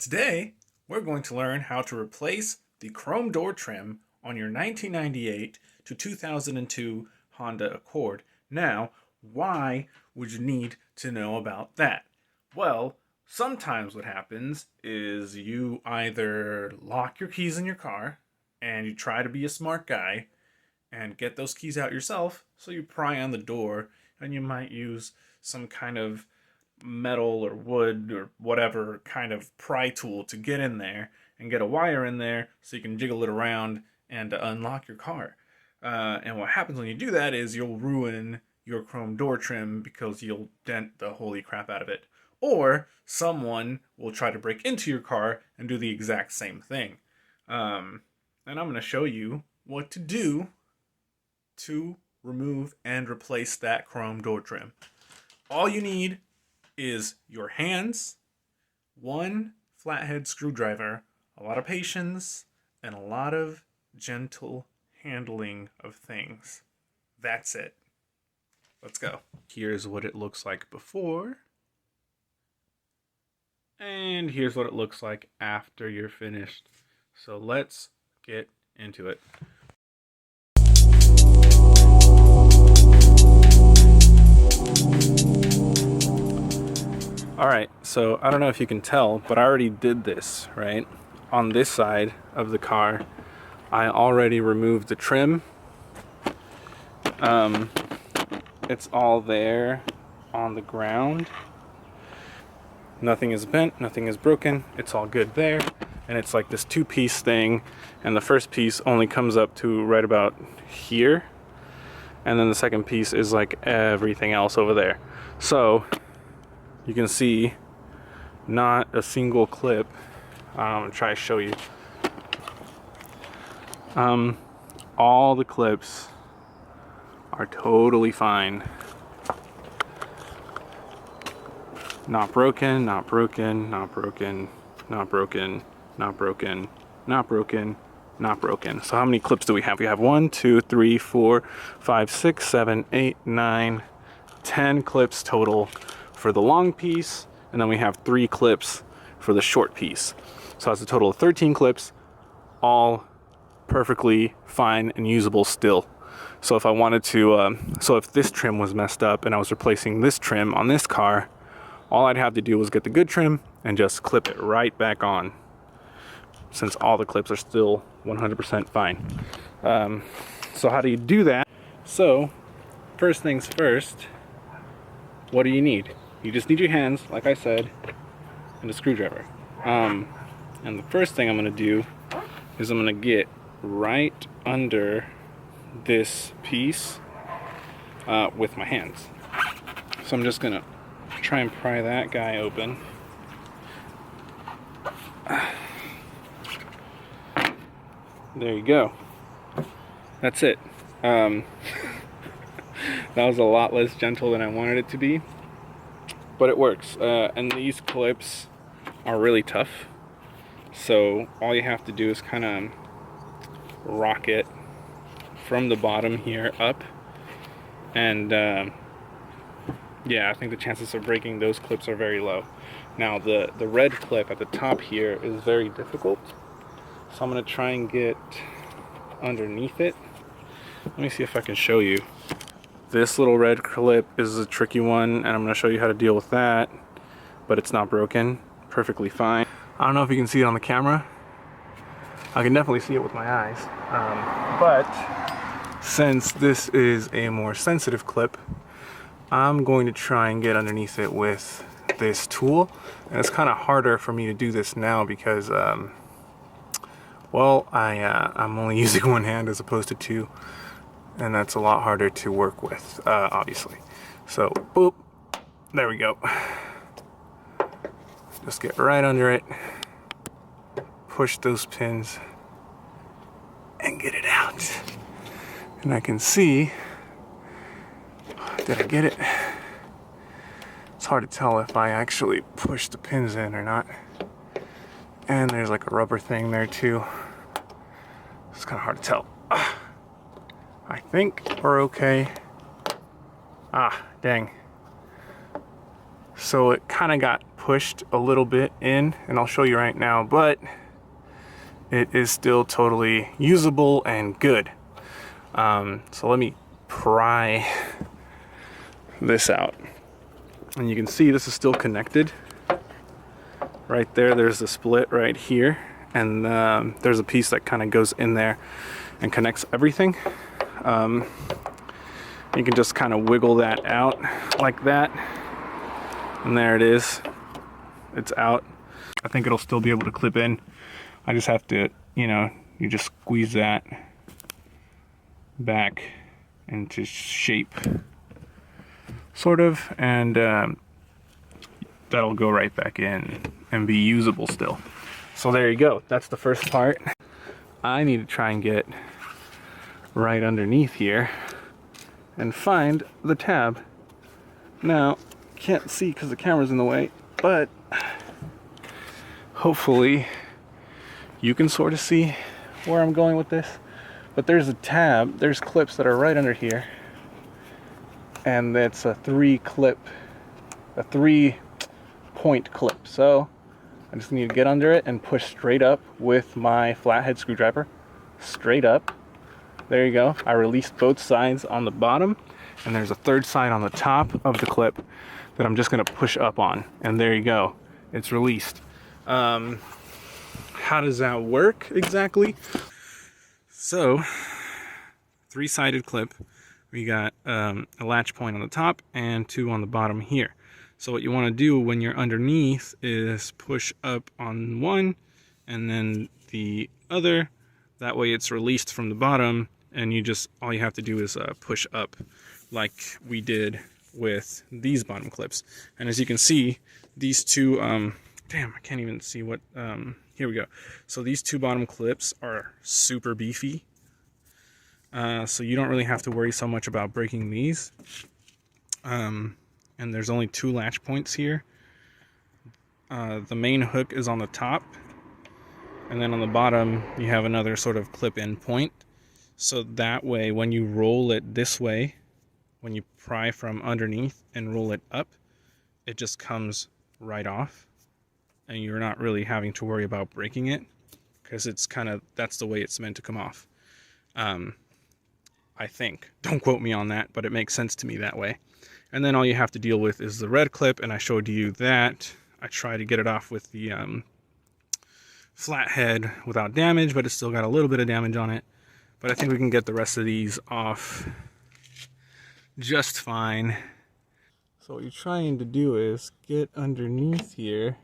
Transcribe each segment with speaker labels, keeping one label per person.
Speaker 1: Today, we're going to learn how to replace the chrome door trim on your 1998 to 2002 Honda Accord. Now, why would you need to know about that? Well, sometimes what happens is you either lock your keys in your car and you try to be a smart guy and get those keys out yourself, so you pry on the door and you might use some kind of metal or wood or whatever kind of pry tool to get in there and get a wire in there so you can jiggle it around and unlock your car. And what happens when you do that is you'll ruin your chrome door trim because you'll dent the holy crap out of it. Or someone will try to break into your car and do the exact same thing. And I'm going to show you what to do to remove and replace that chrome door trim. All you need is your hands, one flathead screwdriver, a lot of patience, and a lot of gentle handling of things. That's it. Let's go. Here's what it looks like before. And here's what it looks like after you're finished. So let's get into it. Alright, so I don't know if you can tell, but I already did this, right? On this side of the car, I already removed the trim. It's all there on the ground. Nothing is bent, nothing is broken, it's all good there. And it's like this two-piece thing, and the first piece only comes up to right about here. And then the second piece is like everything else over there. So you can see not a single clip. I'm gonna try to show you. All the clips are totally fine. Not broken, not broken, not broken, not broken, not broken, not broken, not broken. So how many clips do we have? We have 1, 2, 3, 4, 5, 6, 7, 8, 9, 10 clips total for the long piece, and then we have 3 clips for the short piece. So that's a total of 13 clips, all perfectly fine and usable still. So if I wanted to, so if this trim was messed up and I was replacing this trim on this car, all I'd have to do was get the good trim and just clip it right back on, since all the clips are still 100% fine. So how do you do that? So first things first, what do you need? You just need your hands, like I said, and a screwdriver. And the first thing I'm going to do is I'm going to get right under this piece with my hands. So I'm just going to try and pry that guy open. There you go. That's it. That was a lot less gentle than I wanted it to be, but it works. And these clips are really tough, so all you have to do is kind of rock it from the bottom here up, and yeah, I think the chances of breaking those clips are very low. Now the red clip at the top here is very difficult, so I'm going to try and get underneath it. Let me see if I can show you. This little red clip is a tricky one, and I'm going to show you how to deal with that, but it's not broken, perfectly fine. I don't know if you can see it on the camera. I can definitely see it with my eyes, but since this is a more sensitive clip, I'm going to try and get underneath it with this tool. And it's kind of harder for me to do this now because well, I'm only using one hand as opposed to two, and that's a lot harder to work with, obviously. So, boop, there we go. Just get right under it, push those pins, and get it out. And I can see, did I get it? It's hard to tell if I actually push the pins in or not. And there's like a rubber thing there too. It's kind of hard to tell. I think we're okay. Ah, dang. So it kind of got pushed a little bit in, and I'll show you right now, but it is still totally usable and good. So let me pry this out. And you can see this is still connected. Right there, there's a split right here. And there's a piece that kind of goes in there and connects everything. You can just kind of wiggle that out like that. And there it is. It's out. I think it'll still be able to clip in. I just have to, you just squeeze that back into shape, sort of, and that'll go right back in and be usable still. So there you go. That's the first part. I need to try and get right underneath here and find the tab. Now, can't see because the camera's in the way, but hopefully you can sort of see where I'm going with this. But there's a tab, there's clips that are right under here, and it's a 3-point clip. So I just need to get under it and push straight up with my flathead screwdriver. Straight up. There you go. I released both sides on the bottom, and there's a third side on the top of the clip that I'm just going to push up on. And there you go. It's released. How does that work exactly? So, 3-sided clip. We got a latch point on the top and 2 on the bottom here. So what you want to do when you're underneath is push up on one and then the other. That way it's released from the bottom, and all you have to do is push up like we did with these bottom clips. And as you can see, these two, damn, I can't even see what, here we go. So these 2 bottom clips are super beefy. So you don't really have to worry so much about breaking these. And there's only 2 latch points here. The main hook is on the top, and then on the bottom you have another sort of clip-in point. So that way when you roll it this way, when you pry from underneath and roll it up, it just comes right off, and you're not really having to worry about breaking it, because that's the way it's meant to come off. I think. Don't quote me on that, but it makes sense to me that way. And then all you have to deal with is the red clip, and I showed you that. I tried to get it off with the flathead without damage, but it's still got a little bit of damage on it. But I think we can get the rest of these off just fine. So what you're trying to do is get underneath here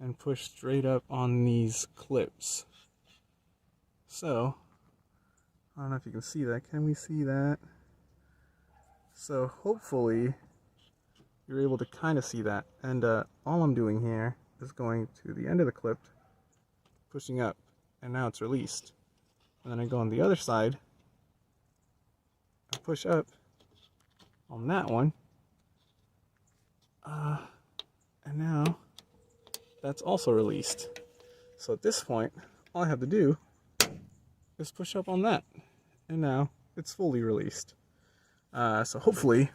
Speaker 1: and push straight up on these clips. So, I don't know if you can see that. Can we see that? So hopefully you're able to kind of see that. And all I'm doing here is going to the end of the clip, pushing up, and now it's released. And then I go on the other side, I push up on that one, and now that's also released. So at this point, all I have to do is push up on that, and now it's fully released. So hopefully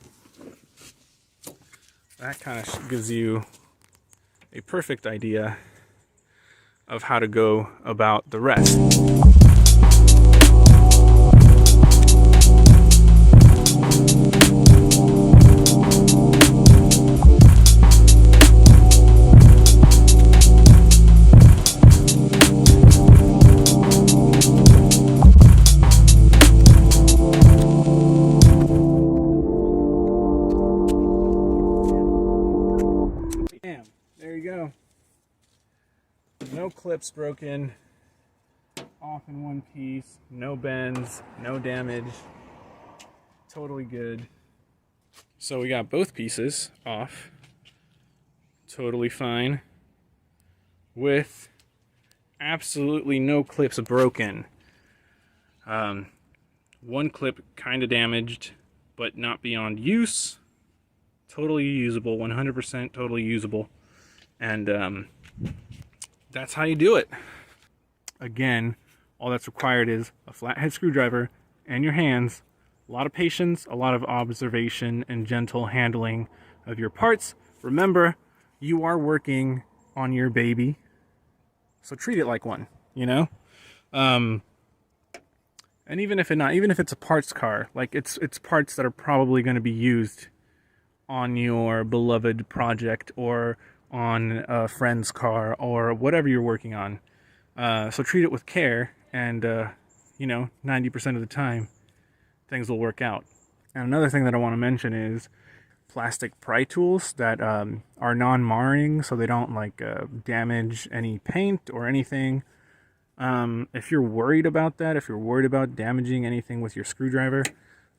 Speaker 1: that kind of gives you a perfect idea of how to go about the rest. No clips broken, off in one piece, no bends, no damage, totally good. So we got both pieces off, totally fine, with absolutely no clips broken. One clip kind of damaged, but not beyond use. Totally usable, 100% totally usable. And that's how you do it. Again, all that's required is a flathead screwdriver and your hands, a lot of patience, a lot of observation, and gentle handling of your parts. Remember, you are working on your baby, so treat it like one, you know? Um, and even if it's a parts car, like it's parts that are probably going to be used on your beloved project or on a friend's car or whatever you're working on. So treat it with care, and 90% of the time, things will work out. And another thing that I want to mention is plastic pry tools that are non-marring, so they don't damage any paint or anything. If you're worried about that, if you're worried about damaging anything with your screwdriver,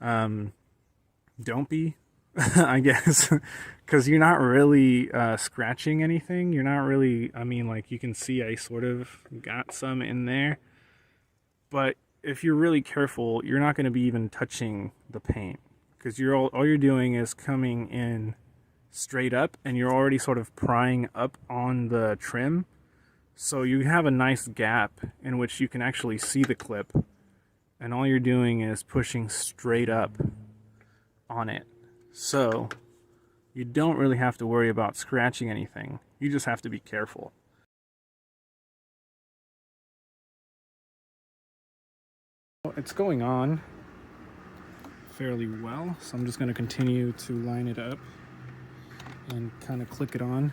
Speaker 1: don't be, I guess, because you're not really scratching anything. You're not really, you can see I sort of got some in there, but if you're really careful, you're not going to be even touching the paint, because all you're doing is coming in straight up, and you're already sort of prying up on the trim, so you have a nice gap in which you can actually see the clip, and all you're doing is pushing straight up on it. So you don't really have to worry about scratching anything. You just have to be careful. It's going on fairly well, so I'm just going to continue to line it up and kind of click it on.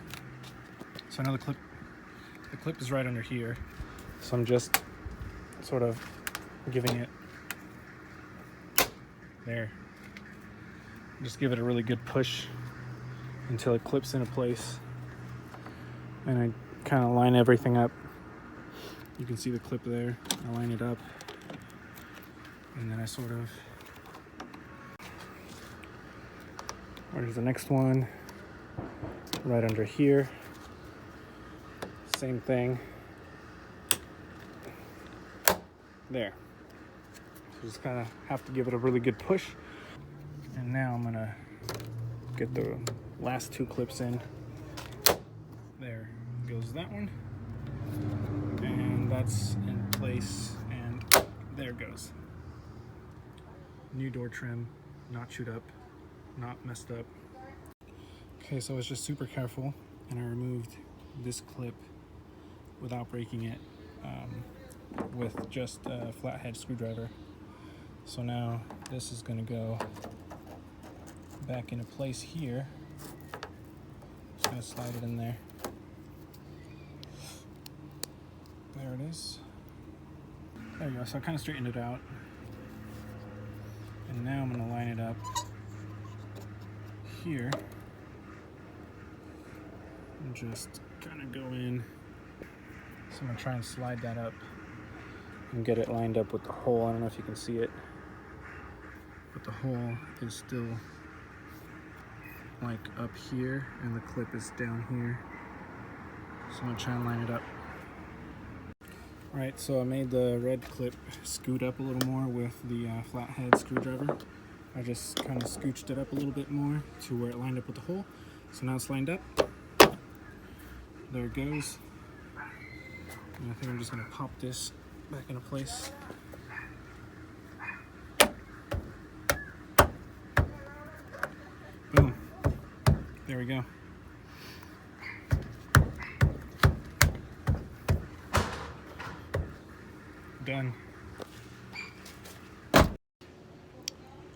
Speaker 1: So now the clip is right under here, so I'm just sort of giving it there. Just give it a really good push until it clips into place, and I kind of line everything up. You can see the clip there. I line it up, and then I sort of, where's the next one? Right under here. Same thing. There. So just kind of have to give it a really good push. And now I'm gonna get the last two clips in. There goes that one. And that's in place, and there goes. New door trim, not chewed up, not messed up. Okay, so I was just super careful, and I removed this clip without breaking it with just a flathead screwdriver. So now this is gonna go back into place here. Just gonna slide it in there. There it is. There you go. So I kind of straightened it out. And now I'm gonna line it up here. And just kind of go in. So I'm gonna try and slide that up and get it lined up with the hole. I don't know if you can see it, but the hole is still like up here and the clip is down here. So I'm gonna try and line it up. Alright, so I made the red clip scoot up a little more with the flathead screwdriver. I just kind of scooched it up a little bit more to where it lined up with the hole. So now it's lined up. There it goes. And I think I'm just going to pop this back into place. Boom. There we go. Done.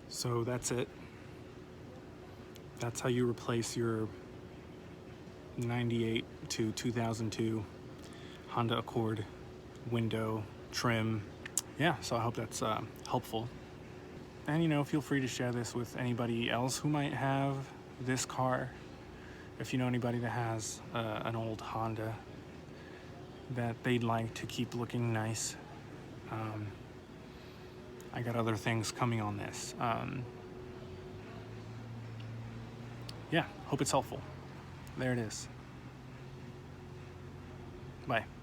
Speaker 1: So that's it. That's how you replace your 98 to 2002 Honda Accord window trim. Yeah, so I hope that's helpful. And feel free to share this with anybody else who might have this car. If you know anybody that has an old Honda that they'd like to keep looking nice. I got other things coming on this. Yeah, hope it's helpful. There it is. Bye.